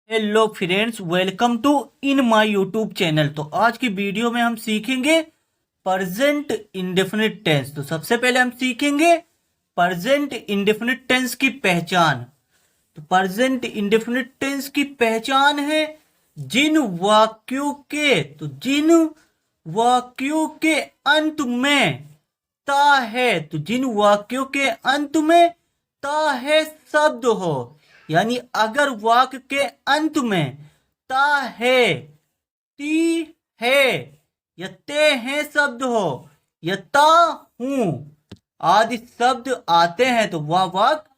Hello friends, welcome to in my YouTube channel. तो आज की वीडियो में हम सीखेंगे प्रेजेंट इंडेफिनिट टेंस। तो सबसे पहले हम सीखेंगे प्रेजेंट इंडेफिनिट टेंस की पहचान। तो प्रेजेंट इंडेफिनिट टेंस की पहचान है जिन वाक्यों के अंत में ता है। तो जिन वाक्यों के अंत में ता है शब्द हो, यानी अगर वाक्य के अंत में ता है, ती है या ते हैं शब्द हो या ता हूं आदि शब्द आते हैं तो वह वाक्य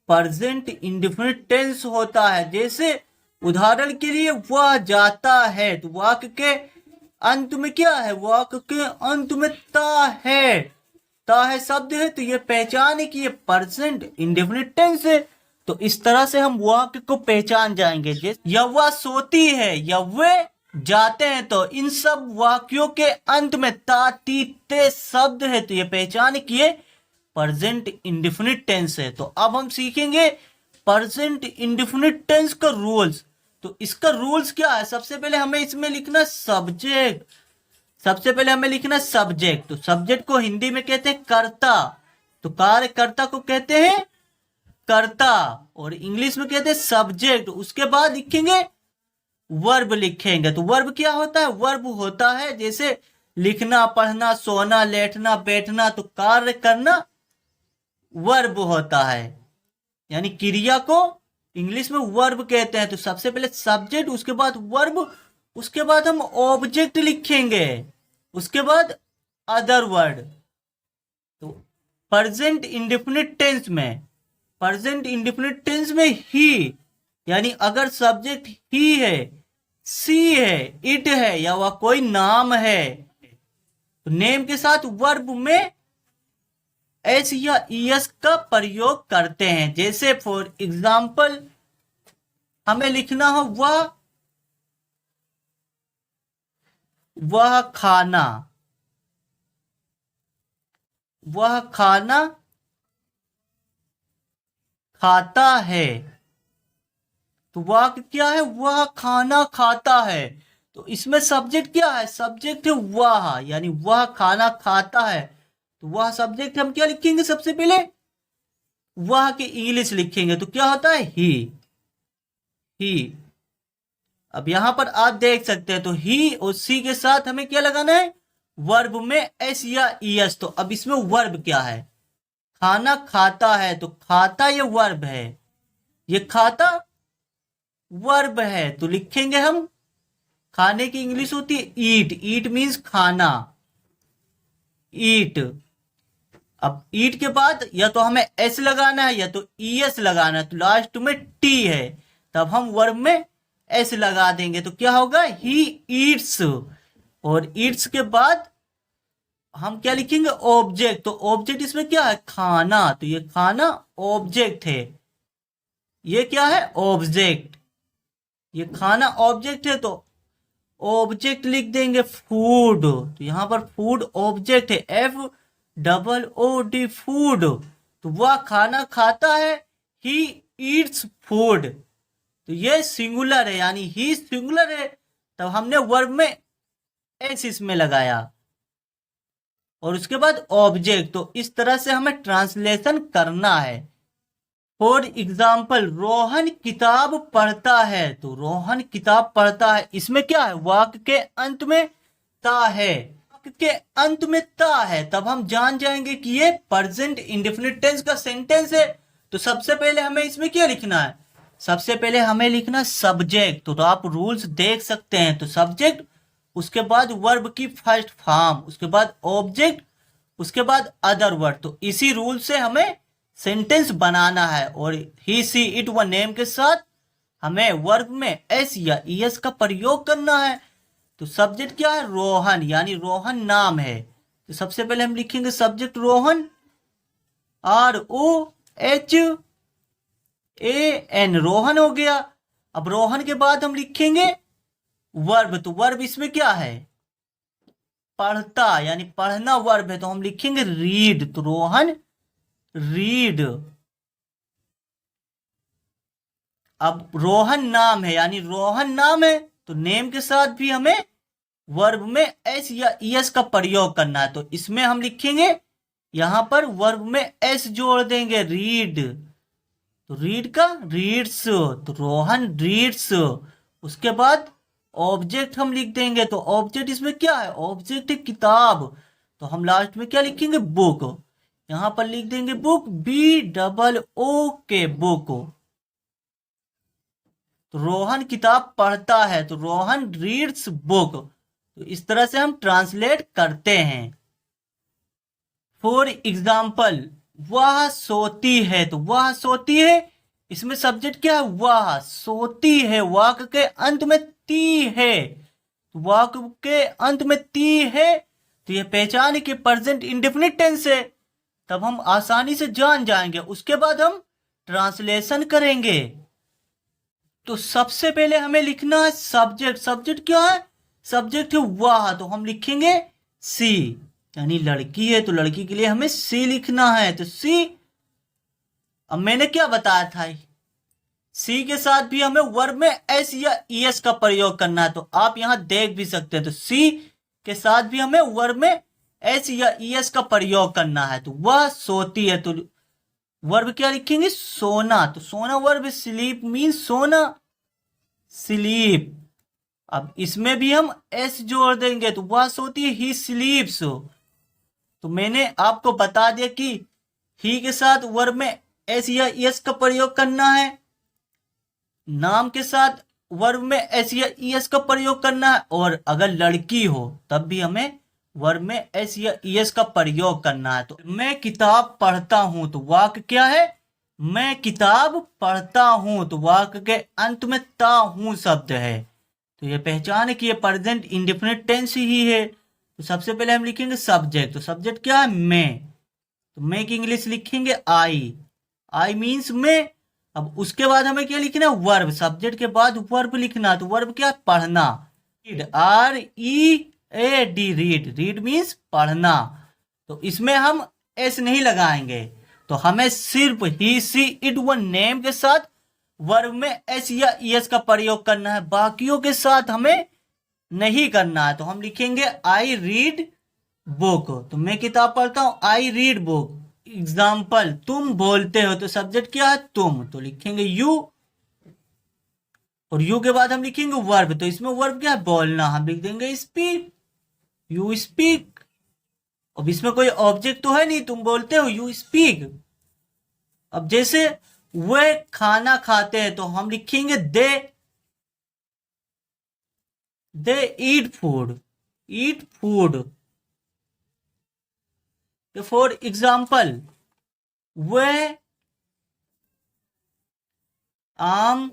प्रेजेंट इंडेफिनिट टेंस होता है। जैसे उदाहरण के लिए वह जाता है, तो वाक्य के अंत में क्या है? वाक्य के अंत में ता है शब्द है, तो ये पहचान है कि ये प्रेजेंट इंडेफिनिट टेंस है। तो इस तरह से हम वाक्य को पहचान जाएंगे। जैसे या वह सोती है या वे जाते हैं, तो इन सब वाक्यों के अंत में ता ती ते शब्द है, तो ये पहचान है कि ये प्रेजेंट इंडेफिनिट टेंस है। तो अब हम सीखेंगे प्रेजेंट इंडेफिनिट टेंस का रूल्स। तो इसका रूल्स क्या है? सबसे पहले हमें इसमें लिखना सब्जेक्ट। तो सब्जेक्ट को हिंदी में कहते हैं कर्ता, तो कार्यकर्ता को कहते हैं कर्ता, और इंग्लिश में कहते हैं सब्जेक्ट। उसके बाद लिखेंगे वर्ब लिखेंगे। तो वर्ब क्या होता है? वर्ब होता है जैसे लिखना, पढ़ना, सोना, लेटना, बैठना, तो कार्य करना वर्ब होता है, यानी क्रिया को इंग्लिश में वर्ब कहते हैं। तो सबसे पहले सब्जेक्ट, उसके बाद वर्ब, उसके बाद हम ऑब्जेक्ट लिखेंगे, उसके बाद अदर वर्ड। तो प्रेजेंट इंडेफिनिट टेंस में ही, यानी अगर सब्जेक्ट ही है, सी है, इट है या वह कोई नाम है, तो नेम के साथ वर्ब में एस या ईएस का प्रयोग करते हैं। जैसे फॉर एग्जाम्पल हमें लिखना हो वह खाना खाता है। तो वाक्य क्या है? वह खाना खाता है। तो इसमें सब्जेक्ट क्या है? सब्जेक्ट है वह, यानी वह खाना खाता है। तो वह सब्जेक्ट हम क्या लिखेंगे? सबसे पहले वह के इंग्लिश लिखेंगे, तो क्या होता है? ही। अब यहां पर आप देख सकते हैं, तो ही और सी के साथ हमें क्या लगाना है? वर्ब में एस या ईएस। तो अब इसमें वर्ब क्या है? खाना खाता है, तो खाता ये वर्ब है, ये खाता वर्ब है, तो लिखेंगे हम खाने की इंग्लिश होती है ईट मीन्स खाना, ईट। अब ईट के बाद या तो हमें एस लगाना है या तो ईएस लगाना है, तो लास्ट में टी है, तब हम वर्ब में एस लगा देंगे, तो क्या होगा? He eats. और ईट्स के बाद हम क्या लिखेंगे? ऑब्जेक्ट। तो ऑब्जेक्ट इसमें क्या है? खाना, तो ये खाना ऑब्जेक्ट है, ये क्या है? ऑब्जेक्ट। ये खाना ऑब्जेक्ट है, तो ऑब्जेक्ट लिख देंगे फूड। तो यहां पर फूड ऑब्जेक्ट है, FOOD फूड। तो वह खाना खाता है, ही ईट्स फूड। तो ये सिंगुलर है, यानी ही सिंगुलर है, तब हमने वर्ब में एस इसमें लगाया, और उसके बाद ऑब्जेक्ट। तो इस तरह से हमें ट्रांसलेशन करना है। फॉर एग्जाम्पल रोहन किताब पढ़ता है, तो रोहन किताब पढ़ता है, इसमें क्या है? वाक्य के अंत में ता है, वाक्य के अंत में ता है, तब हम जान जाएंगे कि ये प्रेजेंट इंडेफिनिट टेंस का सेंटेंस है। तो सबसे पहले हमें इसमें क्या लिखना है? सबसे पहले हमें लिखना सब्जेक्ट। तो आप रूल्स देख सकते हैं। तो सब्जेक्ट, उसके बाद वर्ब की फर्स्ट फॉर्म, उसके बाद ऑब्जेक्ट, उसके बाद अदर वर्ड। तो इसी रूल से हमें सेंटेंस बनाना है, और ही सी इट व नेम के साथ हमें वर्ब में एस या ईएस का प्रयोग करना है। तो सब्जेक्ट क्या है? रोहन, यानी रोहन नाम है। तो सबसे पहले हम लिखेंगे सब्जेक्ट रोहन, ROHAN, रोहन हो गया। अब रोहन के बाद हम लिखेंगे वर्ब। तो वर्ब इसमें क्या है? पढ़ता, यानी पढ़ना वर्ब है, तो हम लिखेंगे रीड। तो रोहन रीड। अब रोहन नाम है, यानी रोहन नाम है तो नेम के साथ भी हमें वर्ब में एस या ईएस का प्रयोग करना है। तो इसमें हम लिखेंगे, यहां पर वर्ब में एस जोड़ देंगे, रीड। तो रीड का रीड्स, तो रोहन रीड्स। उसके बाद ऑब्जेक्ट हम लिख देंगे, तो ऑब्जेक्ट इसमें क्या है, ऑब्जेक्ट है किताब। तो हम लास्ट में क्या लिखेंगे, बुक। यहां पर लिख देंगे बुक, BOOK, बुक। तो रोहन किताब पढ़ता है, तो रोहन रीड्स बुक। तो इस तरह से हम ट्रांसलेट करते हैं। फॉर एग्जाम्पल, वह सोती है, तो वह सोती है, इसमें सब्जेक्ट क्या है, वह सोती है, वाक्य के अंत में ती है। तो वाक्य के अंत में ती है, तो यह पहचान के प्रेजेंट इंडेफिनिट टेंस है, तब हम आसानी से जान जाएंगे। उसके बाद हम ट्रांसलेशन करेंगे। तो सबसे पहले हमें लिखना है सब्जेक्ट। सब्जेक्ट क्या है, सब्जेक्ट है वह, तो हम लिखेंगे सी, यानी लड़की है तो लड़की के लिए हमें सी लिखना है, तो सी। अब मैंने क्या बताया था, सी के साथ भी हमें वर्ब में एस या ईएस का प्रयोग करना है। तो आप यहां देख भी सकते हैं, तो सी के साथ भी हमें वर्ब में एस या ईएस का प्रयोग करना है। तो वह सोती है, तो वर्ब क्या लिखेंगे, सोना। तो सोना वर्ब, स्लीप मीन सोना, स्लीप। अब इसमें भी हम एस जोड़ देंगे, तो वह सोती है, ही स्लीप्स। तो मैंने आपको बता दिया कि ही के साथ वर्ब में एस या एस का प्रयोग करना है, नाम के साथ वर्ब में एस या एस का प्रयोग करना है, और अगर लड़की हो तब भी हमें वर्ब में एस या एस का प्रयोग करना है। तो मैं किताब पढ़ता हूं, तो वाक्य क्या है, मैं किताब पढ़ता हूं, तो वाक्य के अंत में ता हूं शब्द है। तो ये पहचान है कि ये प्रेजेंट इंडेफिनिट टेंस ही है। तो सबसे पहले हम लिखेंगे सब्जेक्ट। तो सब्जेक्ट क्या है, मैं। तो मैं की इंग्लिश लिखेंगे आई, आई मीन्स मैं। अब उसके बाद हमें क्या लिखना है, वर्ब। सब्जेक्ट के बाद वर्ब लिखना, तो वर्ब क्या है, पढ़ना, read, READ, read. Read means पढ़ना। तो इसमें हम एस नहीं लगाएंगे, तो हमें सिर्फ ही, सी, इट, व नेम के साथ वर्ब में एस या ईएस का प्रयोग करना है, बाकियों के साथ हमें नहीं करना है। तो हम लिखेंगे आई रीड बुक, तो मैं किताब पढ़ता हूं, आई रीड बुक। एग्जाम्पल, तुम बोलते हो, तो सब्जेक्ट क्या है, तुम, तो लिखेंगे यू। और यू के बाद हम लिखेंगे वर्ब, तो इसमें वर्ब क्या है, बोलना, हम लिख देंगे स्पीक, यू स्पीक। अब इसमें कोई ऑब्जेक्ट तो है नहीं, तुम बोलते हो, यू स्पीक। अब जैसे वे खाना खाते हैं, तो हम लिखेंगे they eat food, eat food. For example, वे आम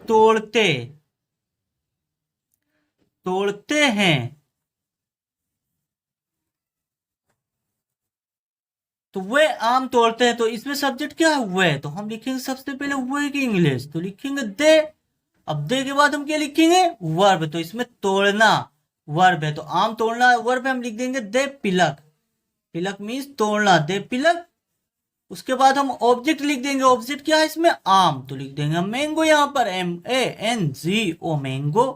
तोड़ते हैं, तो वे आम तोड़ते हैं, तो इसमें सब्जेक्ट क्या है, वे। तो हम लिखेंगे सबसे पहले वे की इंग्लिश, तो लिखेंगे दे। अब दे के बाद हम क्या लिखेंगे, वर्ब। तो इसमें तोड़ना वर्ब है, तो आम तोड़ना वर्ब है, हम लिख देंगे दे पिलक, पिलक मीन्स तोड़ना, दे पिलक। उसके बाद हम ऑब्जेक्ट लिख देंगे, ऑब्जेक्ट क्या है इसमें, आम, तो लिख देंगे मैंगो, यहाँ पर MANGO, मैंगो।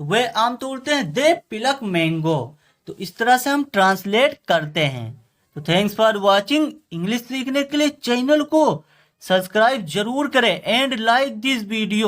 तो वे आम तोड़ते हैं, दे पिलक मैंगो। तो इस तरह से हम ट्रांसलेट करते हैं। तो थैंक्स फॉर वॉचिंग। इंग्लिश सीखने के लिए चैनल को सब्सक्राइब जरूर करें एंड लाइक दिस वीडियो।